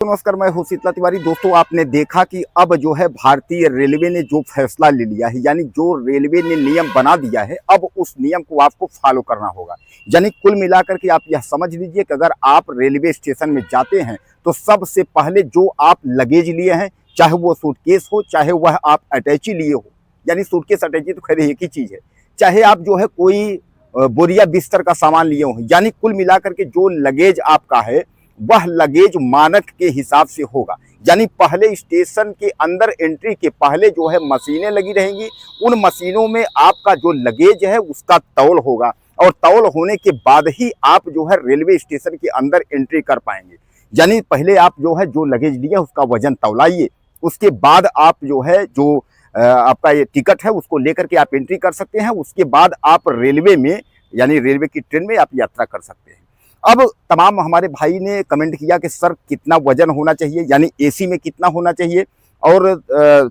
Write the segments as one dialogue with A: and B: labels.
A: नमस्कार, मैं हूं शीतला तिवारी। दोस्तों, आपने देखा कि अब जो है भारतीय रेलवे ने जो फैसला ले लिया है, यानी जो रेलवे ने नियम बना दिया है, अब उस नियम को आपको फॉलो करना होगा। यानी कुल मिलाकर के आप यह समझ लीजिए कि अगर आप रेलवे स्टेशन में जाते हैं तो सबसे पहले जो आप लगेज लिए हैं, चाहे वो सूटकेस हो, चाहे वह आप अटैची लिए हो, यानी सूटकेस अटैची तो खैर एक ही चीज है, चाहे आप जो है कोई बोरिया बिस्तर का सामान लिए हो, यानी कुल मिलाकर के जो लगेज आपका है वह लगेज मानक के हिसाब से होगा। यानी पहले स्टेशन के अंदर एंट्री के पहले जो है मशीनें लगी रहेंगी, उन मशीनों में आपका जो लगेज है उसका तौल होगा और तौल होने के बाद ही आप जो है रेलवे स्टेशन के अंदर एंट्री कर पाएंगे। यानी पहले आप जो है जो लगेज लिए उसका वजन तौलाइए, उसके बाद आप जो है जो आपका ये टिकट है उसको लेकर के आप एंट्री कर सकते हैं। उसके बाद आप रेलवे में यानी रेलवे की ट्रेन में आप यात्रा कर सकते हैं। अब तमाम हमारे भाई ने कमेंट किया कि सर कितना वजन होना चाहिए, यानी एसी में कितना होना चाहिए, और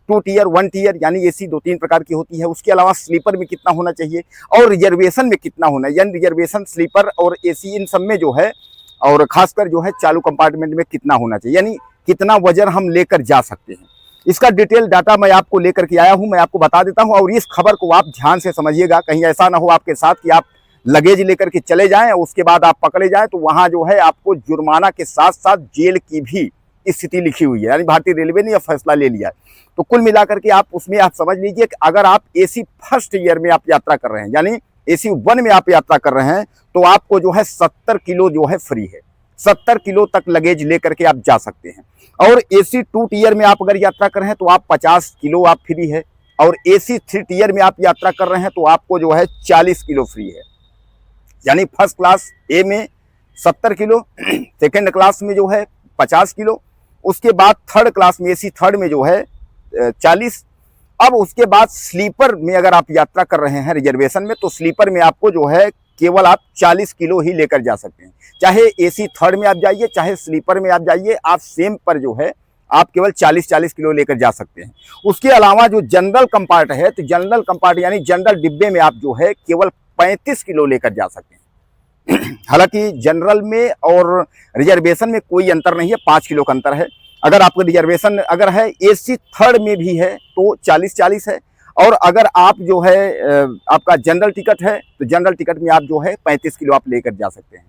A: 2 टियर 1 टियर यानी एसी 2-3 प्रकार की होती है, उसके अलावा स्लीपर में कितना होना चाहिए और रिजर्वेशन में कितना होना है, यानी रिजर्वेशन, स्लीपर और एसी इन सब में जो है, और खासकर जो है चालू कंपार्टमेंट में कितना होना चाहिए, यानी कितना वजन हम लेकर जा सकते हैं। इसका डिटेल डाटा मैं आपको लेकर के आया हूं, मैं आपको बता देता हूं। और इस खबर को आप ध्यान से समझिएगा, कहीं ऐसा ना हो आपके साथ कि आप लगेज लेकर के चले जाएं और उसके बाद आप पकड़े जाएं तो वहां जो है आपको जुर्माना के साथ साथ जेल की भी स्थिति लिखी हुई है। यानी भारतीय रेलवे ने यह फैसला ले लिया है। तो कुल मिलाकर के आप उसमें आप समझ लीजिए कि अगर आप एसी फर्स्ट ईयर में आप यात्रा कर रहे हैं, यानी एसी 1 में आप यात्रा कर रहे हैं, तो आपको जो है 70 किलो जो है फ्री है। 70 किलो तक लगेज लेकर के आप जा सकते हैं। और एसी 2 टियर में आप अगर यात्रा कर रहे हैं तो आप 50 किलो आप फ्री है। और एसी 3 टियर में आप यात्रा कर रहे हैं तो आपको जो है 40 किलो फ्री है। यानी फर्स्ट क्लास ए में 70 किलो, सेकेंड क्लास में जो है 50 किलो, उसके बाद थर्ड क्लास में एसी थर्ड में जो है 40। अब उसके बाद स्लीपर में अगर आप यात्रा कर रहे हैं रिजर्वेशन में, तो स्लीपर में आपको जो है केवल आप 40 किलो ही लेकर जा सकते हैं। चाहे एसी थर्ड में आप जाइए, चाहे स्लीपर में आप जाइए, आप सेम पर जो है आप केवल 40-40 किलो लेकर जा सकते हैं। उसके अलावा जो जनरल कंपार्ट है, तो जनरल कंपार्ट यानी जनरल डिब्बे में आप जो है केवल 35 किलो लेकर जा सकते हैं। हालांकि जनरल में और रिजर्वेशन में कोई अंतर नहीं है, 5 किलो का अंतर है। अगर आपका रिजर्वेशन अगर है एसी थर्ड में भी है तो 40-40 है, और अगर आप जो है आपका जनरल टिकट है तो जनरल टिकट में आप जो है 35 किलो आप लेकर जा सकते हैं।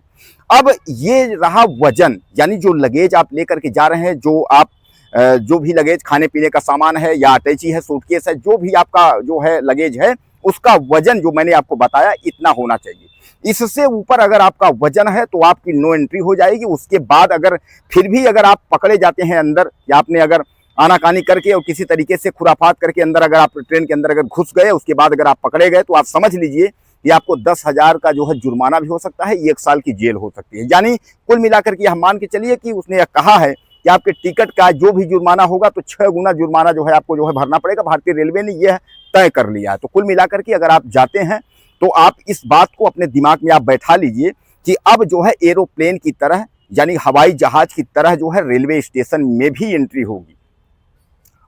A: अब ये रहा वजन, यानी जो लगेज आप लेकर के जा रहे हैं, जो आप जो भी लगेज खाने पीने का सामान है या अटैची है, सूटकेस है, जो भी आपका जो है लगेज है, उसका वजन जो मैंने आपको बताया इतना होना चाहिए। इससे ऊपर अगर आपका वजन है तो आपकी नो एंट्री हो जाएगी। उसके बाद अगर फिर भी अगर आप पकड़े जाते हैं अंदर, या आपने अगर आनाकानी करके और किसी तरीके से खुराफात करके अंदर अगर आप ट्रेन के अंदर अगर घुस गए, उसके बाद अगर आप पकड़े गए, तो आप समझ लीजिए कि आपको 10,000 का जो है जुर्माना भी हो सकता है, 1 साल की जेल हो सकती है। यानी कुल मिलाकर के हम मान के चलिए कि उसने यह कहा है कि आपके टिकट का जो भी जुर्माना होगा तो 6 गुना जुर्माना जो है आपको जो है भरना पड़ेगा। भारतीय रेलवे ने यह तय कर लिया है। तो कुल मिलाकर के अगर आप जाते हैं तो आप इस बात को अपने दिमाग में आप बैठा लीजिए कि अब जो है एरोप्लेन की तरह, यानी हवाई जहाज की तरह जो है रेलवे स्टेशन में भी एंट्री होगी।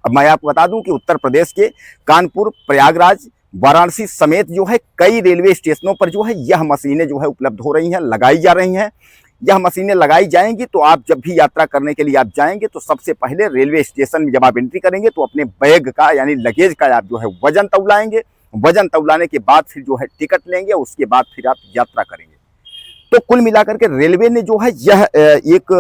A: अब मैं आपको बता दूं कि उत्तर प्रदेश के कानपुर, प्रयागराज, वाराणसी समेत जो है कई रेलवे स्टेशनों पर जो है यह मशीनें जो है उपलब्ध हो रही हैं, लगाई जा रही हैं। यह मशीनें लगाई जाएंगी तो आप जब भी यात्रा करने के लिए आप जाएंगे तो सबसे पहले रेलवे स्टेशन में जब आप एंट्री करेंगे तो अपने बैग का यानी लगेज का आप जो है वजन तौलाएंगे। वजन तौलाने के बाद फिर जो है टिकट लेंगे, उसके बाद फिर आप यात्रा करेंगे। तो कुल मिलाकर के रेलवे ने जो है यह एक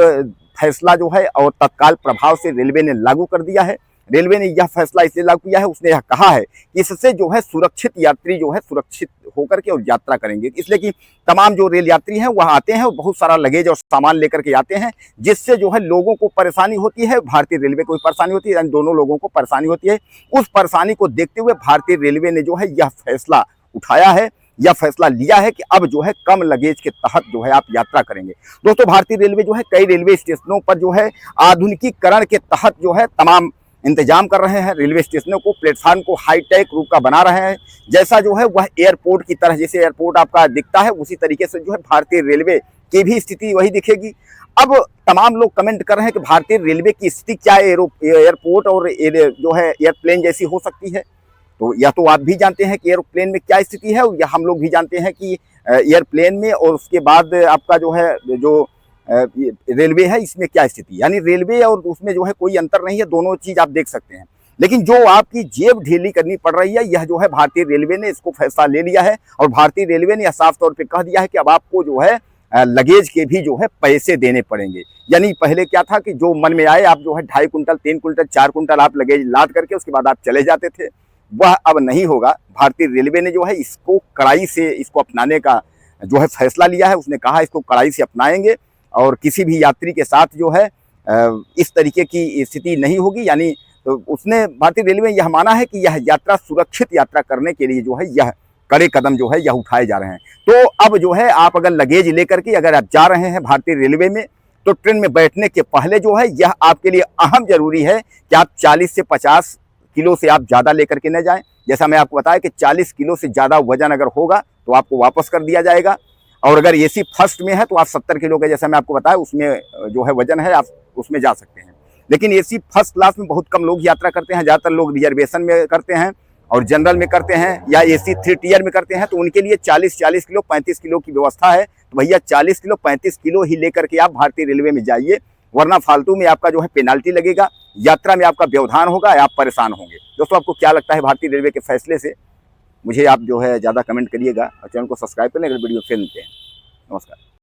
A: फैसला जो है और तत्काल प्रभाव से रेलवे ने लागू कर दिया है। रेलवे ने यह फैसला इसलिए लागू किया है, उसने यह कहा है कि इससे जो है सुरक्षित यात्री जो है सुरक्षित होकर के और यात्रा करेंगे। इसलिए कि तमाम जो रेल यात्री हैं वह आते हैं और बहुत सारा लगेज और सामान लेकर के आते हैं, जिससे जो है लोगों को परेशानी होती है, भारतीय रेलवे को भी परेशानी होती है, यानी दोनों लोगों को परेशानी होती है। उस परेशानी को देखते हुए भारतीय रेलवे ने जो है यह फैसला उठाया है, यह फैसला लिया है कि अब जो है कम लगेज के तहत जो है आप यात्रा करेंगे। दोस्तों, भारतीय रेलवे जो है कई रेलवे स्टेशनों पर जो है आधुनिकीकरण के तहत जो है तमाम इंतजाम कर रहे हैं। रेलवे स्टेशनों को, प्लेटफार्म को हाईटेक रूप का बना रहे हैं, जैसा जो है वह एयरपोर्ट की तरह, जैसे एयरपोर्ट आपका दिखता है उसी तरीके से जो है भारतीय रेलवे की भी स्थिति वही दिखेगी। अब तमाम लोग कमेंट कर रहे हैं कि भारतीय रेलवे की स्थिति क्या एयरपोर्ट और जो है एयरप्लेन जैसी हो सकती है। तो या तो आप भी जानते हैं कि एयरप्लेन में क्या स्थिति है, या हम लोग भी जानते हैं कि एयरप्लेन में और उसके बाद आपका जो है जो रेलवे है, इसमें क्या स्थिति, यानी रेलवे और उसमें जो है कोई अंतर नहीं है, दोनों चीज आप देख सकते हैं। लेकिन जो आपकी जेब ढीली करनी पड़ रही है, यह जो है भारतीय रेलवे ने इसको फैसला ले लिया है और भारतीय रेलवे ने यह साफ तौर पे कह दिया है कि अब आपको जो है लगेज के भी जो है पैसे देने पड़ेंगे। यानी पहले क्या था कि जो मन में आए आप जो है 2.5 कुंटल 3 कुंटल 4 कुंटल आप लगेज लाद करके उसके बाद आप चले जाते थे, वह अब नहीं होगा। भारतीय रेलवे ने जो है इसको कड़ाई से इसको अपनाने का जो है फैसला लिया है। उसने कहा इसको कड़ाई से अपनाएंगे और किसी भी यात्री के साथ जो है इस तरीके की स्थिति नहीं होगी। यानी तो उसने भारतीय रेलवे यह माना है कि यह यात्रा सुरक्षित यात्रा करने के लिए जो है यह कड़े कदम जो है यह उठाए जा रहे हैं। तो अब जो है आप अगर लगेज लेकर के अगर आप जा रहे हैं भारतीय रेलवे में, तो ट्रेन में बैठने के पहले जो है यह आपके लिए अहम जरूरी है कि आप 40 से 50 किलो से आप ज़्यादा लेकर के न जाएं। जैसा मैं आपको बताया कि 40 किलो से ज़्यादा वजन अगर होगा तो आपको वापस कर दिया जाएगा। और अगर एसी फर्स्ट में है तो आप 70 किलो का, जैसा मैं आपको बताया, उसमें जो है वजन है, आप उसमें जा सकते हैं। लेकिन एसी फर्स्ट क्लास में बहुत कम लोग यात्रा करते हैं, ज़्यादातर लोग रिजर्वेशन में करते हैं और जनरल में करते हैं या एसी 3 टियर में करते हैं। तो उनके लिए 40 किलो 35 किलो की व्यवस्था है। तो भैया 40 किलो 35 किलो ही लेकर के आप भारतीय रेलवे में जाइए, वरना फालतू में आपका जो है पेनाल्टी लगेगा, यात्रा में आपका व्यवधान होगा, आप परेशान होंगे। दोस्तों, आपको क्या लगता है भारतीय रेलवे के फैसले से? मुझे आप जो है ज़्यादा कमेंट करिएगा और चैनल को सब्सक्राइब कर लें। अगर वीडियो फिर मिलते हैं। नमस्कार।